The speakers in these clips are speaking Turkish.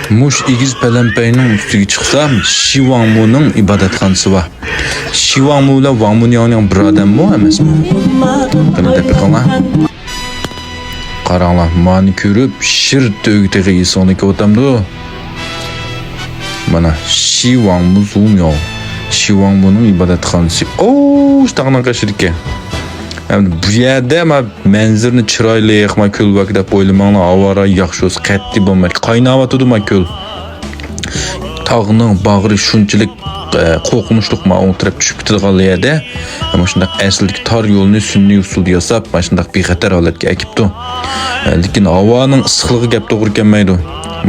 Muş igiz pələmpəyinin üstüge çıksam, Şivangmu'nun ibadetxanası var. Şivangmu ile Wangmunyanın bir adam mı emas mı? Buni deb biqinglar. Qaranglar, mani ko'rib, shir to'g'dagi insonniki o'tamdi. Mana Shivangmu Zumyo. Shivangmu'nun ibadetxanası. Shtaqnan qashirke. Endi bu yerda manzarni chiroyli, ko'l vaqtida o'ylamanglar, avara yaxshi o'z qat'iy bo'lmay, qaynayotdi ko'l. Tağının bağrı şunçilik qo'rqinchliq o'tirib tushib ketadigan yerda, mana shunday asldagi tor yo'lni sun'iy usulda yasab, mana shunday bexatar holatga akibdi. Lekin havoning issiqligi gap to'g'ri kelmaydi.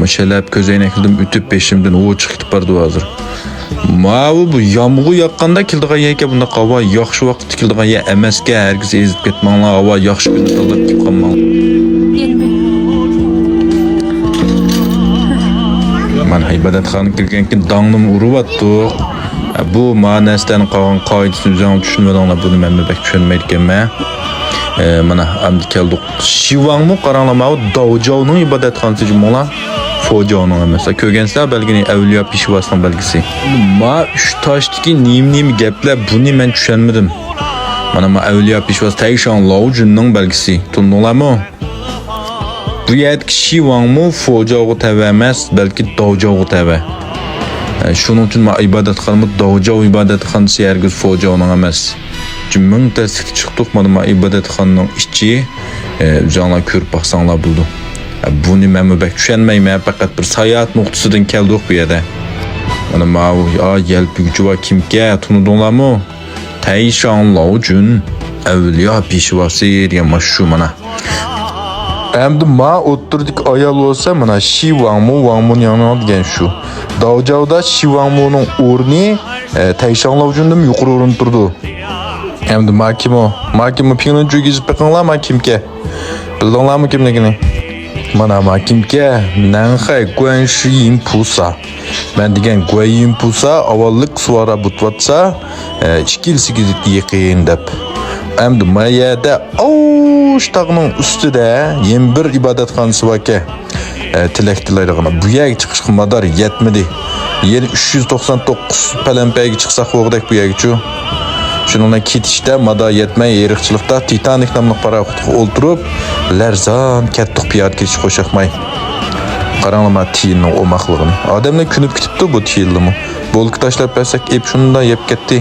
Mashalab ko'zoynaklardan o'tib peshimdan o chiqib bordi hozir. Bu yağmur yaqqanda kildigan yerga bunda havo yaxshi vaqt kildigan yer emasga, hargiz ezib ketmanglar, havo yaxshi kunni tanlab kelib qolmanglar. Mana ibodatxonaga kirgankin dangnim uryapti. Bu ma'nosidan qolgan qoidasini o'zing tushunmadinglar, buni men bak tushunmaydiganman. Mana endi keldik. Shivangmu qaranglar, bu Daojouning ibodatxonasi jumla. Fojoning emas. Ko'rgansizlar belgini avliyo peshvosining belgisi. Ma 3 toshdagi nim gaplar buni men tushunmadim. Mana avliyo peshvos Taishan Laojunning belgisi. Tushundinglarmi? Bu yerdagi Shivangmu Fojoga tava emas, balki Daojouga tava. Shuning uchun men ibodatxonamni Daojou ibodatxonasi hargiz Fojoning emas. Ming tasdiq chiqdik, mana ibodatxonaning ichi o'zinglar ko'rib baqsanglar bo'ldi. Buni men bak tushunmayman, faqat bir sayohat nuqtasidan keldik bu yerda. Mana yelpiguvchi va kimga tunudinglarmi? Taishan Laojun avliyo peshvosi degan shu mana. Endi o'tirdik ayol bo'lsa, mana Shivangmu Wangmunyan degan shu. Daojouda Shivangmuning o'rni Taishan Laojundan yuqori o'rin turdi. Endi makimo pingni jo'gizib biqinglar, kimga? Bildinglarmi kimligini? Mana kimga? Nanxay Guanxin Pusa. Men degan Guanxin Pusa avvallik suvara butvatsa, 2 yil 8 yiqin deb. Endi mayada shtag'ning ustida yana bir ibodatxonasi borki, tilak tilaydig'ini. Bu yerga chiqishga mador yetmadi. Yana 399 palampayga chiqsak o'g'dak bu yergachu. Shuningdan ketishda mador yetmay, eriqchilikda Titanic nomli paraxodga o'ltirib, larzon katta piyod ketish qo'shaqmay. Qaranglar tiyinning o'maqligini. Odamlar kunib ketibdi bu tiyinlimi. Bo'lib tashlab bersak, shunda yeb ketdi.